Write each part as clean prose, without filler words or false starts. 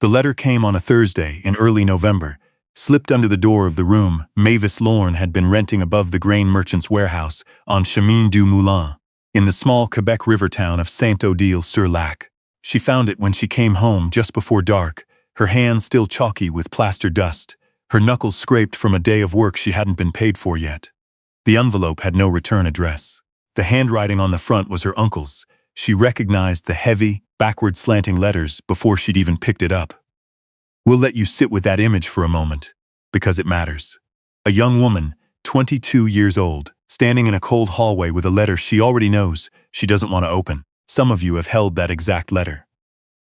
The letter came on a Thursday in early November, slipped under the door of the room Mavis Lorne had been renting above the grain merchant's warehouse on Chemin du Moulin, in the small Quebec river town of Saint-Odile-sur-Lac. She found it when she came home just before dark, her hands still chalky with plaster dust, her knuckles scraped from a day of work she hadn't been paid for yet. The envelope had no return address. The handwriting on the front was her uncle's. She recognized the heavy, backward slanting letters before she'd even picked it up. "We'll let you sit with that image for a moment, because it matters." A young woman, 22 years old, standing in a cold hallway with a letter she already knows she doesn't want to open. Some of you have held that exact letter.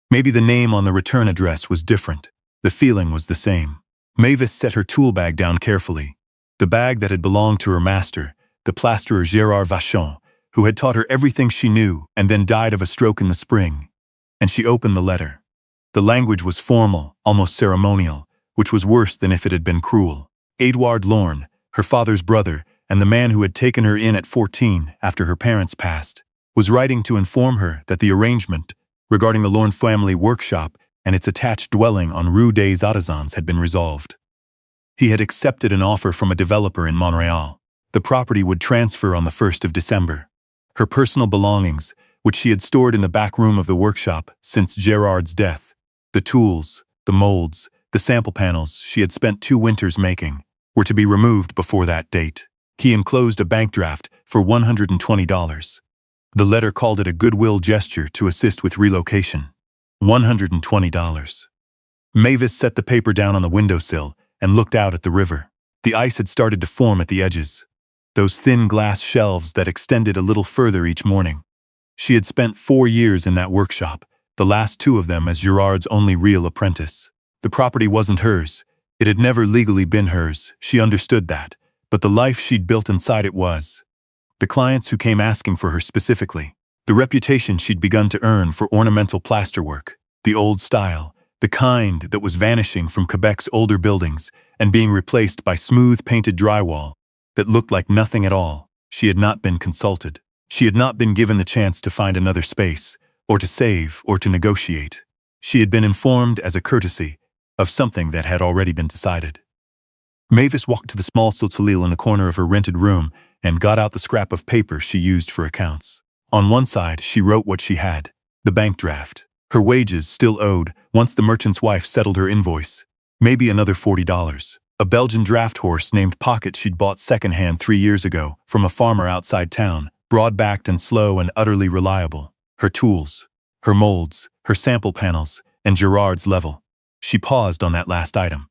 Maybe the name on the return address was different. The feeling was the same. Mavis set her tool bag down carefully. The bag that had belonged to her master, the plasterer Gérard Vachon, who had taught her everything she knew and then died of a stroke in the spring. And she opened the letter. The language was formal, almost ceremonial, which was worse than if it had been cruel. Édouard Lorne, her father's brother, and the man who had taken her in at 14 after her parents passed, was writing to inform her that the arrangement regarding the Lorne family workshop and its attached dwelling on Rue des Artisans had been resolved. He had accepted an offer from a developer in Montreal. The property would transfer on the 1st of December. Her personal belongings, which she had stored in the back room of the workshop since Gérard's death, the tools, the molds, the sample panels she had spent 2 winters making, were to be removed before that date. He enclosed a bank draft for $120. The letter called it a goodwill gesture to assist with relocation. $120. Mavis set the paper down on the windowsill and looked out at the river. The ice had started to form at the edges, those thin glass shelves that extended a little further each morning. She had spent 4 years in that workshop, the last 2 of them as Gérard's only real apprentice. The property wasn't hers. It had never legally been hers, she understood that, but the life she'd built inside it was. The clients who came asking for her specifically, the reputation she'd begun to earn for ornamental plasterwork, the old style, the kind that was vanishing from Quebec's older buildings and being replaced by smooth painted drywall that looked like nothing at all. She had not been consulted. She had not been given the chance to find another space, or to save, or to negotiate. She had been informed as a courtesy of something that had already been decided. Mavis walked to the small salon in the corner of her rented room and got out the scrap of paper she used for accounts. On one side, she wrote what she had, the bank draft. Her wages still owed once the merchant's wife settled her invoice. Maybe another $40. A Belgian draft horse named Pocket she'd bought secondhand 3 years ago from a farmer outside town, broad-backed and slow and utterly reliable. Her tools, her molds, her sample panels, and Gérard's level. She paused on that last item.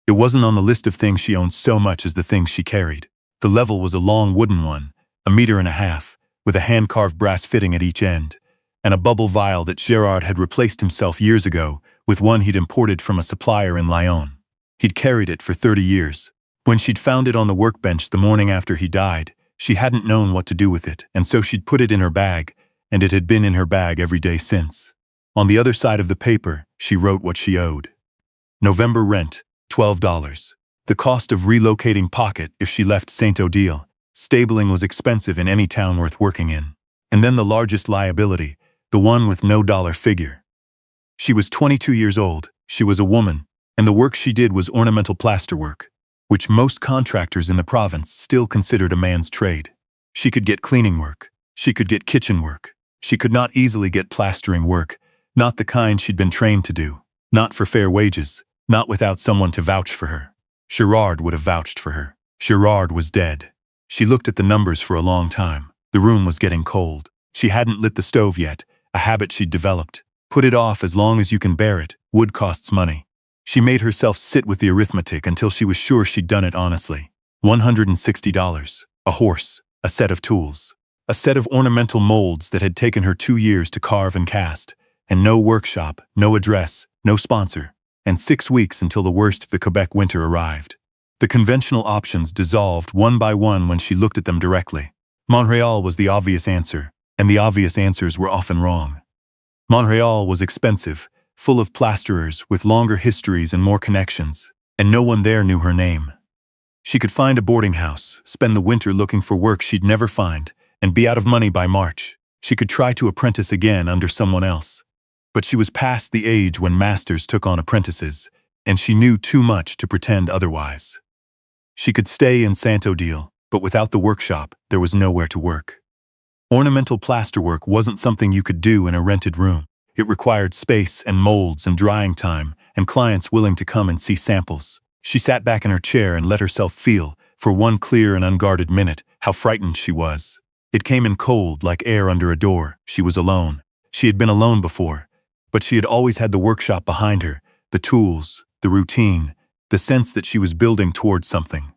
It wasn't on the list of things she owned so much as the things she carried. The level was a long wooden one, 1.5 meters, with a hand-carved brass fitting at each end, and a bubble vial that Gérard had replaced himself years ago with one he'd imported from a supplier in Lyon. He'd carried it for 30 years. When she'd found it on the workbench the morning after he died, she hadn't known what to do with it, and so she'd put it in her bag, and it had been in her bag every day since. On the other side of the paper, she wrote what she owed. November rent, $12. The cost of relocating Pocket if she left Saint-Odile. Stabling was expensive in any town worth working in. And then the largest liability, the one with no dollar figure. She was 22 years old, she was a woman, and the work she did was ornamental plasterwork, which most contractors in the province still considered a man's trade. She could get cleaning work, she could get kitchen work, she could not easily get plastering work, not the kind she'd been trained to do, not for fair wages, not without someone to vouch for her. Gérard would have vouched for her. Gérard was dead. She looked at the numbers for a long time. The room was getting cold. She hadn't lit the stove yet, a habit she'd developed. Put it off as long as you can bear it. Wood costs money. She made herself sit with the arithmetic until she was sure she'd done it honestly. $160. A horse. A set of tools. A set of ornamental molds that had taken her 2 years to carve and cast. And no workshop, no address, no sponsor. And 6 weeks until the worst of the Quebec winter arrived. The conventional options dissolved one by one when she looked at them directly. Montreal was the obvious answer, and the obvious answers were often wrong. Montreal was expensive, full of plasterers with longer histories and more connections, and no one there knew her name. She could find a boarding house, spend the winter looking for work she'd never find, and be out of money by March. She could try to apprentice again under someone else. But she was past the age when masters took on apprentices, and she knew too much to pretend otherwise. She could stay in Saint-Odile, but without the workshop, there was nowhere to work. Ornamental plasterwork wasn't something you could do in a rented room. It required space and molds and drying time, and clients willing to come and see samples. She sat back in her chair and let herself feel, for one clear and unguarded minute, how frightened she was. It came in cold, like air under a door. She was alone. She had been alone before, but she had always had the workshop behind her, the tools, the routine, the sense that she was building towards something.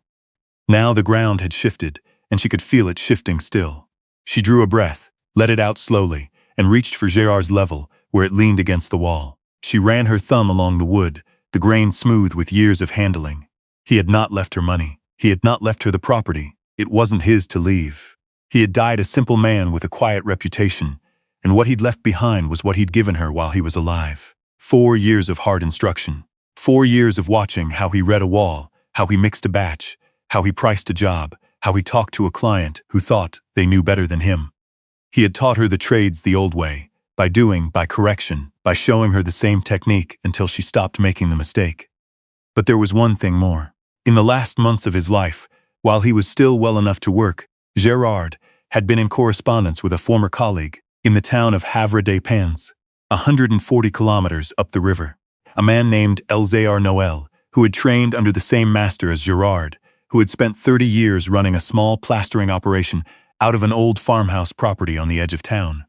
Now the ground had shifted, and she could feel it shifting still. She drew a breath, let it out slowly, and reached for Gérard's level, where it leaned against the wall. She ran her thumb along the wood, the grain smooth with years of handling. He had not left her money. He had not left her the property. It wasn't his to leave. He had died a simple man with a quiet reputation, and what he'd left behind was what he'd given her while he was alive. 4 years of hard instruction. 4 years of watching how he read a wall, how he mixed a batch, how he priced a job, how he talked to a client who thought they knew better than him. He had taught her the trades the old way, by doing, by correction, by showing her the same technique until she stopped making the mistake. But there was one thing more. In the last months of his life, while he was still well enough to work, Gérard had been in correspondence with a former colleague in the town of Havre-des-Pins, 140 kilometers up the river. A man named Elzéar Noël, who had trained under the same master as Gérard, who had spent 30 years running a small plastering operation out of an old farmhouse property on the edge of town.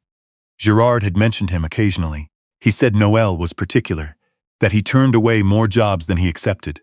Gérard had mentioned him occasionally. He said Noël was particular, that he turned away more jobs than he accepted,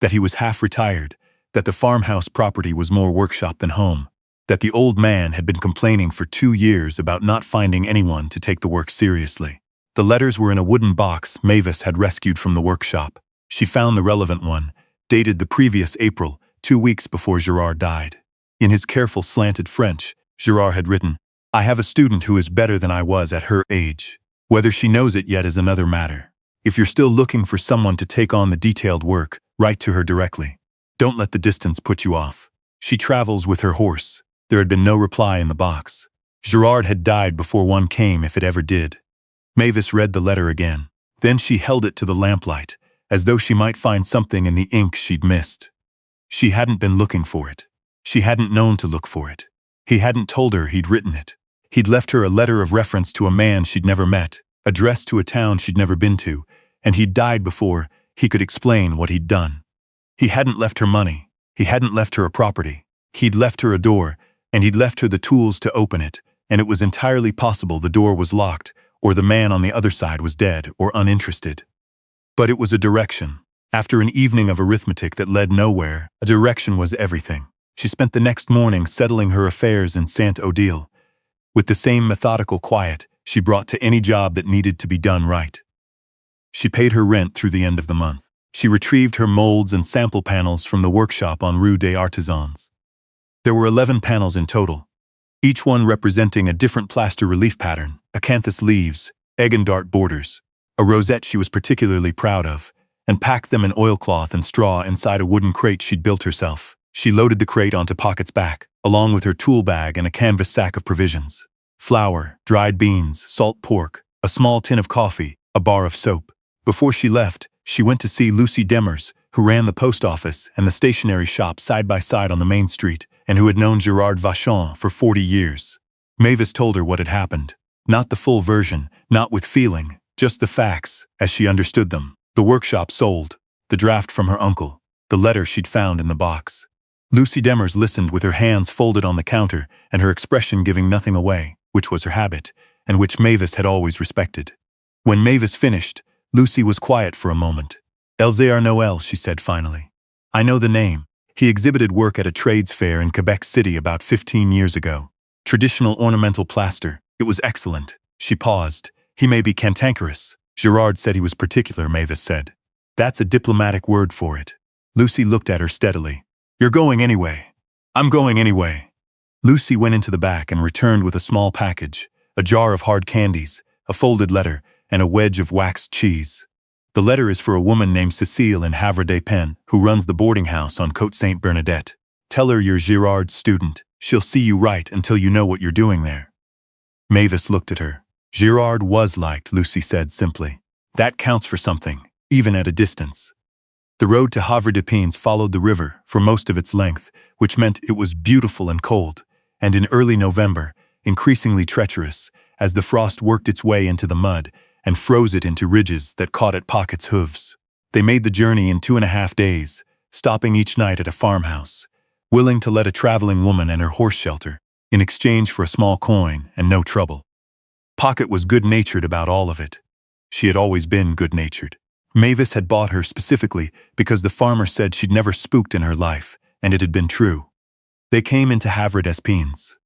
that he was half retired, that the farmhouse property was more workshop than home, that the old man had been complaining for 2 years about not finding anyone to take the work seriously. The letters were in a wooden box Mavis had rescued from the workshop. She found the relevant one, dated the previous April, 2 weeks before Gérard died. In his careful slanted French, Gérard had written, "I have a student who is better than I was at her age. Whether she knows it yet is another matter. If you're still looking for someone to take on the detailed work, write to her directly. Don't let the distance put you off. She travels with her horse." There had been no reply in the box. Gérard had died before one came, if it ever did. Mavis read the letter again. Then she held it to the lamplight, as though she might find something in the ink she'd missed. She hadn't been looking for it. She hadn't known to look for it. He hadn't told her he'd written it. He'd left her a letter of reference to a man she'd never met, addressed to a town she'd never been to, and he'd died before he could explain what he'd done. He hadn't left her money. He hadn't left her a property. He'd left her a door, and he'd left her the tools to open it, and it was entirely possible the door was locked, or the man on the other side was dead or uninterested. But it was a direction. After an evening of arithmetic that led nowhere, a direction was everything. She spent the next morning settling her affairs in Saint-Odile, with the same methodical quiet she brought to any job that needed to be done right. She paid her rent through the end of the month. She retrieved her molds and sample panels from the workshop on Rue des Artisans. There were 11 panels in total, each one representing a different plaster relief pattern: acanthus leaves, egg and dart borders, a rosette she was particularly proud of, and packed them in oilcloth and straw inside a wooden crate she'd built herself. She loaded the crate onto Pocket's back, along with her tool bag and a canvas sack of provisions: flour, dried beans, salt pork, a small tin of coffee, a bar of soap. Before she left, she went to see Lucy Demers, who ran the post office and the stationery shop side by side on the main street, and who had known Gérard Vachon for 40 years. Mavis told her what had happened. Not the full version, not with feeling, just the facts, as she understood them. The workshop sold, the draft from her uncle, the letter she'd found in the box. Lucy Demers listened with her hands folded on the counter and her expression giving nothing away, which was her habit, and which Mavis had always respected. When Mavis finished, Lucy was quiet for a moment. "Elzéar Noël," she said finally. "I know the name. He exhibited work at a trades fair in Quebec City about 15 years ago. Traditional ornamental plaster. It was excellent." She paused. "He may be cantankerous." Gérard said he was particular, Mavis said. "That's a diplomatic word for it." Lucy looked at her steadily. "You're going anyway." "I'm going anyway." Lucy went into the back and returned with a small package, a jar of hard candies, a folded letter, and a wedge of waxed cheese. "The letter is for a woman named Cécile in Havre-des-Pins, who runs the boarding house on Côte Sainte-Bernadette. Tell her you're Gérard's student. She'll see you right until you know what you're doing there." Mavis looked at her. Gérard was liked, Lucy said simply. That counts for something, even at a distance. The road to Havre-des-Pins followed the river for most of its length, which meant it was beautiful and cold, and in early November, increasingly treacherous, as the frost worked its way into the mud and froze it into ridges that caught at Pocket's hooves. They made the journey in 2.5 days, stopping each night at a farmhouse, willing to let a traveling woman and her horse shelter, in exchange for a small coin and no trouble. Pocket was good-natured about all of it. She had always been good-natured. Mavis had bought her specifically because the farmer said she'd never spooked in her life, and it had been true. They came into Havre-des-Pins.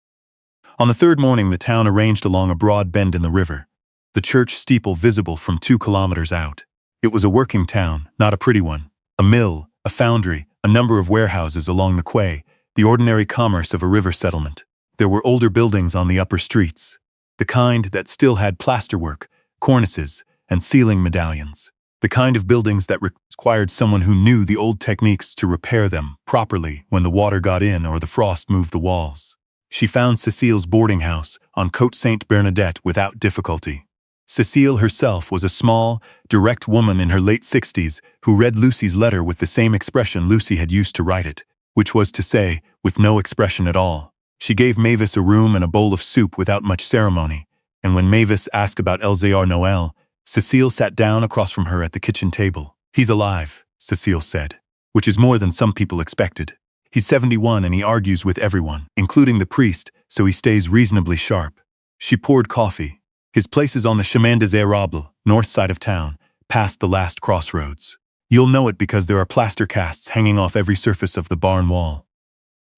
On the third morning, the town arranged along a broad bend in the river, the church steeple visible from 2 kilometers out. It was a working town, not a pretty one. A mill, a foundry, a number of warehouses along the quay, the ordinary commerce of a river settlement. There were older buildings on the upper streets, the kind that still had plasterwork, cornices, and ceiling medallions. The kind of buildings that required someone who knew the old techniques to repair them properly when the water got in or the frost moved the walls. She found Cécile's boarding house on Côte Sainte-Bernadette without difficulty. Cécile herself was a small, direct woman in her late 60s who read Lucy's letter with the same expression Lucy had used to write it, which was to say, with no expression at all. She gave Mavis a room and a bowl of soup without much ceremony, and when Mavis asked about Gérard Noël, Cécile sat down across from her at the kitchen table. "He's alive," Cécile said, which is more than some people expected. "He's 71 and he argues with everyone, including the priest, so he stays reasonably sharp." She poured coffee. "His place is on the Chemin des Érables, north side of town, past the last crossroads. You'll know it because there are plaster casts hanging off every surface of the barn wall.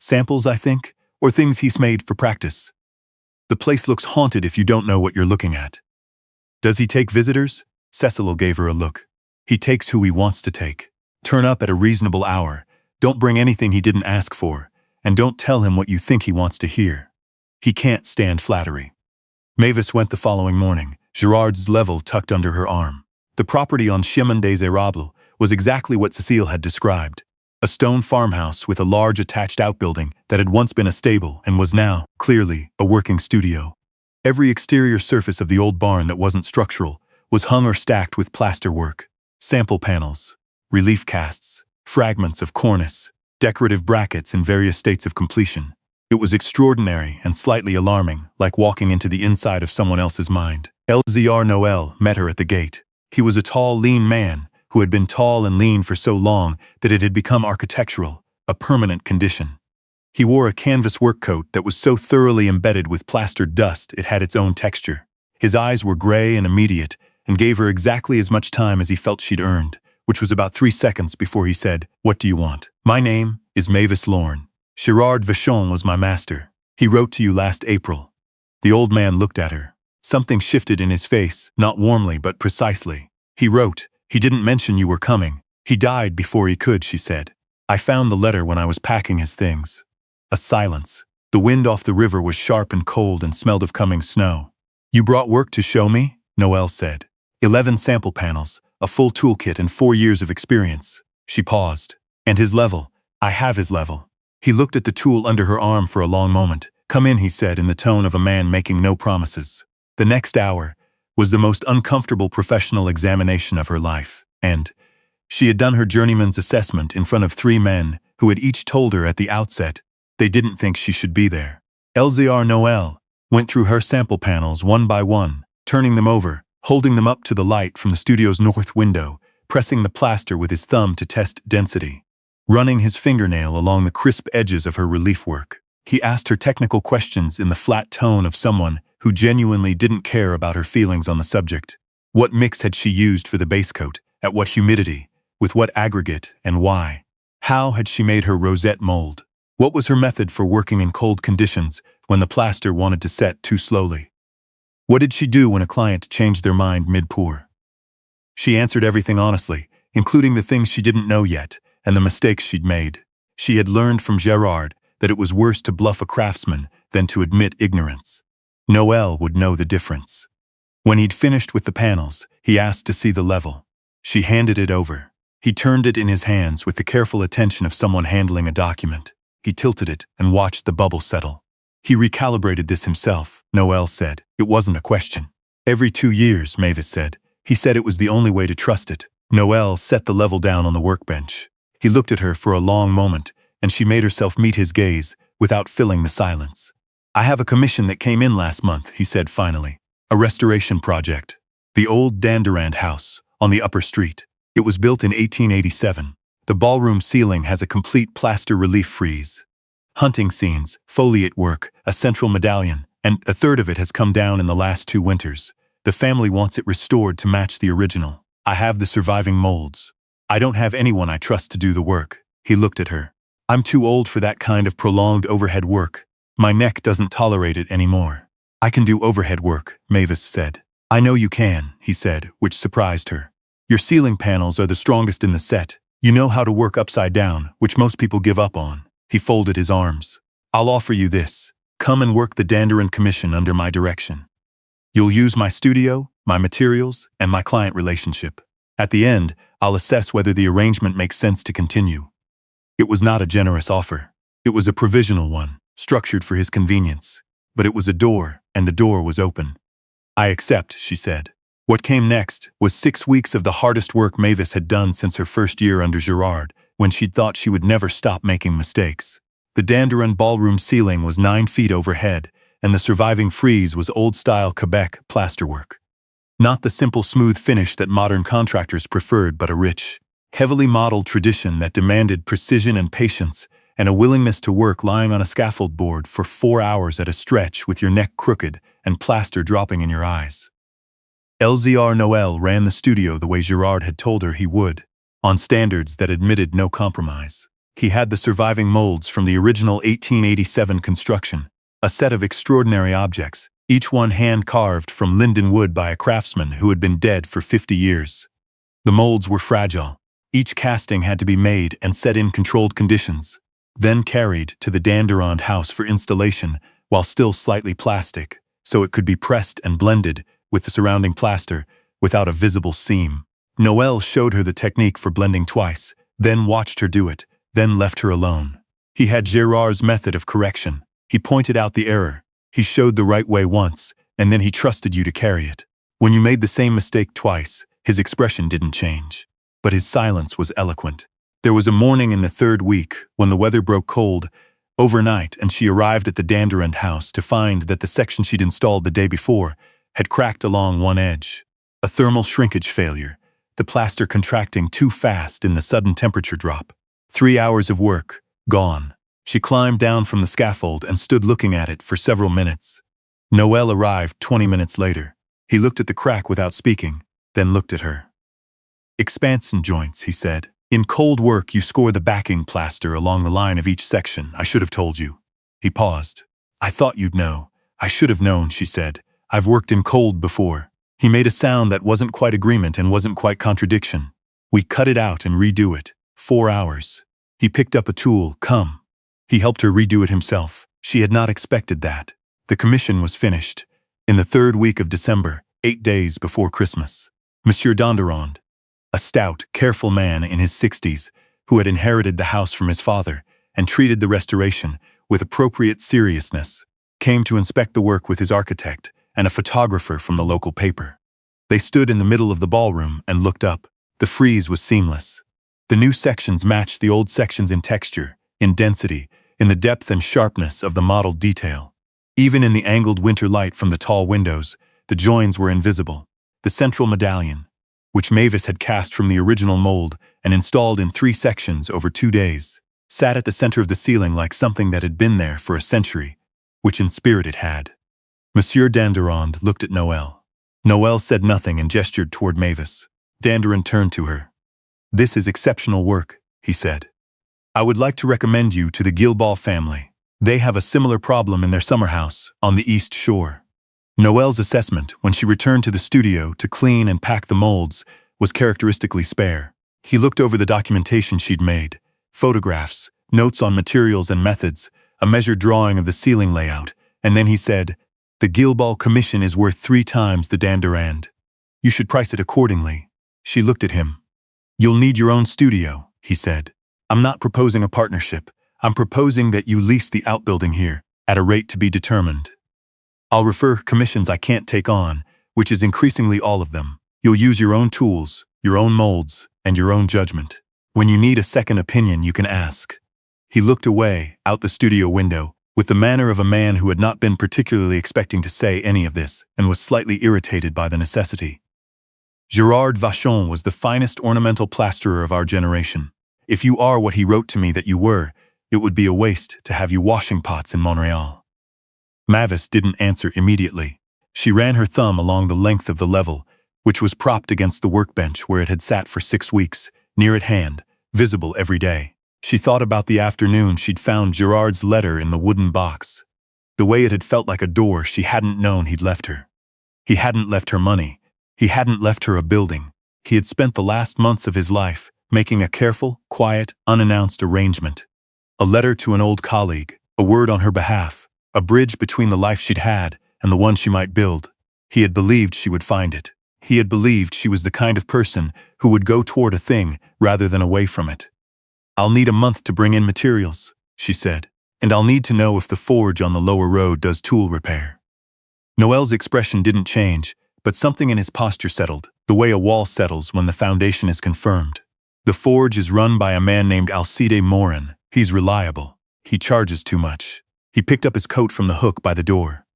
Samples, I think, or things he's made for practice. The place looks haunted if you don't know what you're looking at." "Does he take visitors?" Cécile gave her a look. "He takes who he wants to take. Turn up at a reasonable hour. Don't bring anything he didn't ask for, and don't tell him what you think he wants to hear. He can't stand flattery." Mavis went the following morning, Gérard's level tucked under her arm. The property on Chemin des Érables was exactly what Cécile had described. A stone farmhouse with a large attached outbuilding that had once been a stable and was now, clearly, a working studio. Every exterior surface of the old barn that wasn't structural was hung or stacked with plaster work, sample panels, relief casts, fragments of cornice, decorative brackets in various states of completion. It was extraordinary and slightly alarming, like walking into the inside of someone else's mind. Gérard Noël met her at the gate. He was a tall, lean man who had been tall and lean for so long that it had become architectural, a permanent condition. He wore a canvas work coat that was so thoroughly embedded with plastered dust it had its own texture. His eyes were gray and immediate, and gave her exactly as much time as he felt she'd earned, which was about 3 seconds before he said, "What do you want?" "My name is Mavis Lorne. Gérard Vachon was my master. He wrote to you last April." The old man looked at her. Something shifted in his face, not warmly but precisely. "He wrote. He didn't mention you were coming. He died before he could," she said. "I found the letter when I was packing his things." A silence. The wind off the river was sharp and cold and smelled of coming snow. "You brought work to show me?" Noël said. 11 sample panels, a full toolkit and 4 years of experience." She paused. "And his level. I have his level." He looked at the tool under her arm for a long moment. "Come in," he said in the tone of a man making no promises. The next hour was the most uncomfortable professional examination of her life, and she had done her journeyman's assessment in front of 3 men who had each told her at the outset they didn't think she should be there. Gérard Noël went through her sample panels one by one, turning them over, holding them up to the light from the studio's north window, pressing the plaster with his thumb to test density, running his fingernail along the crisp edges of her relief work. He asked her technical questions in the flat tone of someone who genuinely didn't care about her feelings on the subject. What mix had she used for the base coat, at what humidity, with what aggregate, and why? How had she made her rosette mold? What was her method for working in cold conditions when the plaster wanted to set too slowly? What did she do when a client changed their mind mid-pour? She answered everything honestly, including the things she didn't know yet, and the mistakes she'd made. She had learned from Gérard that it was worse to bluff a craftsman than to admit ignorance. Noël would know the difference. When he'd finished with the panels, he asked to see the level. She handed it over. He turned it in his hands with the careful attention of someone handling a document. He tilted it and watched the bubble settle. He recalibrated this himself, Noël said. It wasn't a question. Every 2 years, Mavis said. He said it was the only way to trust it. Noel set the level down on the workbench. He looked at her for a long moment, and she made herself meet his gaze without filling the silence. I have a commission that came in last month, he said finally. A restoration project. The old Dandurand house, on the upper street. It was built in 1887. The ballroom ceiling has a complete plaster relief frieze. Hunting scenes, foliate work, a central medallion, and a third of it has come down in the last 2 winters. The family wants it restored to match the original. I have the surviving molds. I don't have anyone I trust to do the work. He looked at her. I'm too old for that kind of prolonged overhead work. My neck doesn't tolerate it anymore. I can do overhead work, Mavis said. I know you can, he said, which surprised her. Your ceiling panels are the strongest in the set. You know how to work upside down, which most people give up on. He folded his arms. I'll offer you this. Come and work the Dandurand commission under my direction. You'll use my studio, my materials, and my client relationship. At the end, I'll assess whether the arrangement makes sense to continue. It was not a generous offer. It was a provisional one, structured for his convenience. But it was a door, and the door was open. I accept, she said. What came next was 6 weeks of the hardest work Mavis had done since her first year under Gérard, when she'd thought she would never stop making mistakes. The Dandurand ballroom ceiling was 9 feet overhead, and the surviving frieze was old-style Quebec plasterwork. Not the simple smooth finish that modern contractors preferred, but a rich, heavily modeled tradition that demanded precision and patience, and a willingness to work lying on a scaffold board for 4 hours at a stretch with your neck crooked and plaster dropping in your eyes. Lzr Noel ran the studio the way Gérard had told her he would, on standards that admitted no compromise. He had the surviving molds from the original 1887 construction, a set of extraordinary objects, each one hand-carved from linden wood by a craftsman who had been dead for 50 years. The molds were fragile. Each casting had to be made and set in controlled conditions, then carried to the Dandurand house for installation while still slightly plastic, so it could be pressed and blended with the surrounding plaster without a visible seam. Noel showed her the technique for blending twice, then watched her do it, then left her alone. He had Gérard's method of correction. He pointed out the error. He showed the right way once, and then he trusted you to carry it. When you made the same mistake twice, his expression didn't change. But his silence was eloquent. There was a morning in the 3rd week when the weather broke cold overnight, and she arrived at the Dandurand house to find that the section she'd installed the day before had cracked along one edge. A thermal shrinkage failure, the plaster contracting too fast in the sudden temperature drop. 3 hours of work, gone. She climbed down from the scaffold and stood looking at it for several minutes. Noel arrived 20 minutes later. He looked at the crack without speaking, then looked at her. Expansion joints, he said. In cold work, you score the backing plaster along the line of each section. I should have told you. He paused. I thought you'd know. I should have known, she said. I've worked in cold before. He made a sound that wasn't quite agreement and wasn't quite contradiction. We cut it out and redo it. 4 hours. He picked up a tool. Come. He helped her redo it himself. She had not expected that. The commission was finished. In the 3rd week of December, 8 days before Christmas. Monsieur Dandurand, a stout, careful man in his 60s, who had inherited the house from his father and treated the restoration with appropriate seriousness, came to inspect the work with his architect and a photographer from the local paper. They stood in the middle of the ballroom and looked up. The frieze was seamless. The new sections matched the old sections in texture, in density, in the depth and sharpness of the modeled detail. Even in the angled winter light from the tall windows, the joins were invisible. The central medallion, which Mavis had cast from the original mold and installed in 3 sections over 2 days, sat at the center of the ceiling like something that had been there for a century, which in spirit it had. Monsieur Dandurand looked at Noel. Noel said nothing and gestured toward Mavis. Dandurand turned to her. This is exceptional work, he said. I would like to recommend you to the Guilbault family. They have a similar problem in their summer house on the East Shore. Noel's assessment, when she returned to the studio to clean and pack the molds, was characteristically spare. He looked over the documentation she'd made, photographs, notes on materials and methods, a measured drawing of the ceiling layout, and then he said, The Guilbault commission is worth 3 times the Dandurand. You should price it accordingly. She looked at him. You'll need your own studio, he said. I'm not proposing a partnership. I'm proposing that you lease the outbuilding here, at a rate to be determined. I'll refer commissions I can't take on, which is increasingly all of them. You'll use your own tools, your own molds, and your own judgment. When you need a second opinion, you can ask. He looked away, out the studio window, with the manner of a man who had not been particularly expecting to say any of this, and was slightly irritated by the necessity. Gérard Vachon was the finest ornamental plasterer of our generation. If you are what he wrote to me that you were, it would be a waste to have you washing pots in Montreal. Mavis didn't answer immediately. She ran her thumb along the length of the level, which was propped against the workbench where it had sat for 6 weeks, near at hand, visible every day. She thought about the afternoon she'd found Gérard's letter in the wooden box. The way it had felt like a door she hadn't known he'd left her. He hadn't left her money. He hadn't left her a building. He had spent the last months of his life making a careful, quiet, unannounced arrangement. A letter to an old colleague, a word on her behalf, a bridge between the life she'd had and the one she might build. He had believed she would find it. He had believed she was the kind of person who would go toward a thing rather than away from it. "I'll need a month to bring in materials," she said, "and I'll need to know if the forge on the lower road does tool repair." Noel's expression didn't change, but something in his posture settled, the way a wall settles when the foundation is confirmed. "The forge is run by a man named Alcide Morin. He's reliable. He charges too much." He picked up his coat from the hook by the door.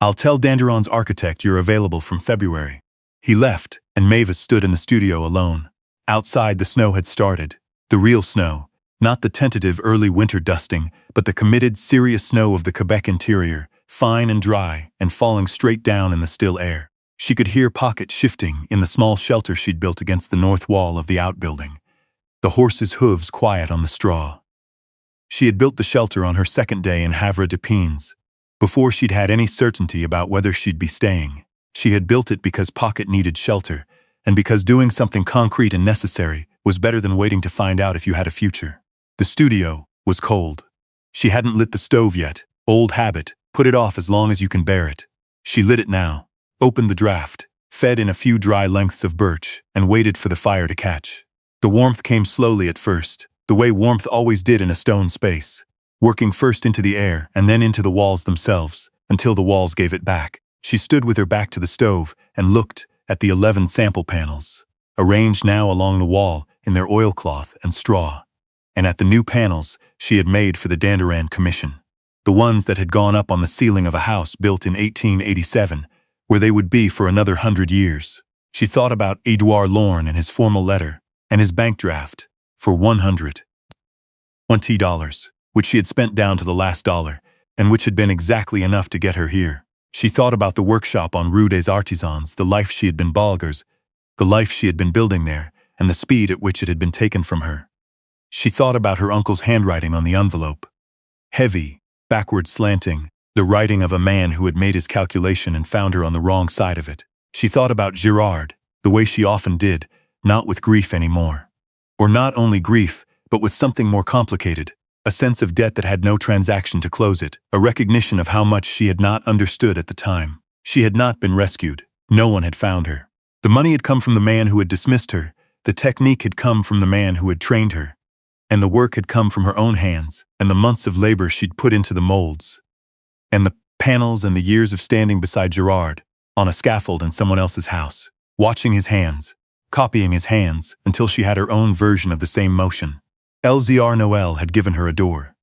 "I'll tell Danderon's architect you're available from February." He left, and Mavis stood in the studio alone. Outside, the snow had started. The real snow, not the tentative early winter dusting, but the committed, serious snow of the Quebec interior, fine and dry, and falling straight down in the still air. She could hear pockets shifting in the small shelter she'd built against the north wall of the outbuilding, the horses' hooves quiet on the straw. She had built the shelter on her second day in Havre-des-Pins, before she'd had any certainty about whether she'd be staying. She had built it because Pocket needed shelter, and because doing something concrete and necessary was better than waiting to find out if you had a future. The studio was cold. She hadn't lit the stove yet. Old habit, put it off as long as you can bear it. She lit it now, opened the draft, fed in a few dry lengths of birch, and waited for the fire to catch. The warmth came slowly at first, the way warmth always did in a stone space, working first into the air and then into the walls themselves, until the walls gave it back. She stood with her back to the stove and looked at the 11 sample panels, arranged now along the wall in their oilcloth and straw, and at the new panels she had made for the Danderon Commission, the ones that had gone up on the ceiling of a house built in 1887, where they would be for another 100 years. She thought about Edouard Lorne and his formal letter, and his bank draft, for $120, which she had spent down to the last dollar, and which had been exactly enough to get her here. She thought about the workshop on Rue des Artisans, the life she had been Bulgar's, the life she had been building there, and the speed at which it had been taken from her. She thought about her uncle's handwriting on the envelope. Heavy, backward slanting, the writing of a man who had made his calculation and found her on the wrong side of it. She thought about Gérard, the way she often did, not with grief anymore. Or not only grief, but with something more complicated, a sense of debt that had no transaction to close it, a recognition of how much she had not understood at the time. She had not been rescued. No one had found her. The money had come from the man who had dismissed her, the technique had come from the man who had trained her, and the work had come from her own hands, and the months of labor she'd put into the molds, and the panels and the years of standing beside Gérard, on a scaffold in someone else's house, watching his hands, copying his hands, until she had her own version of the same motion. Lzr Noel had given her a door,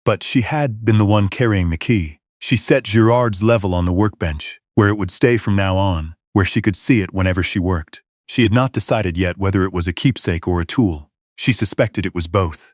but she had been the one carrying the key. She set Gérard's level on the workbench, where it would stay from now on, where she could see it whenever she worked. She had not decided yet whether it was a keepsake or a tool. She suspected it was both.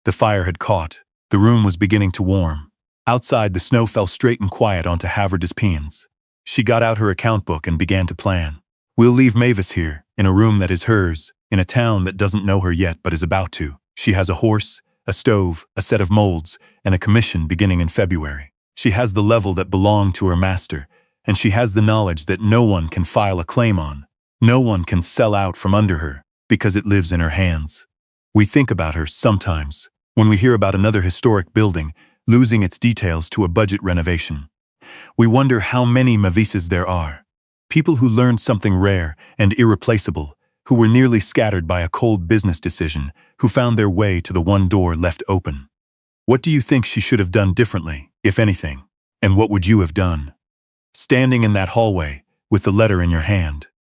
The fire had caught. The room was beginning to warm. Outside, the snow fell straight and quiet onto Havre-des-Pins. She got out her account book and began to plan. "We'll leave Mavis here, in a room that is hers, in a town that doesn't know her yet but is about to. She has a horse, a stove, a set of molds, and a commission beginning in February. She has the level that belonged to her master, and she has the knowledge that no one can file a claim on. No one can sell out from under her, because it lives in her hands. We think about her sometimes, when we hear about another historic building losing its details to a budget renovation. We wonder how many Mavises there are. People who learned something rare and irreplaceable, who were nearly scattered by a cold business decision, who found their way to the one door left open. What do you think she should have done differently, if anything? And what would you have done? Standing in that hallway, with the letter in your hand.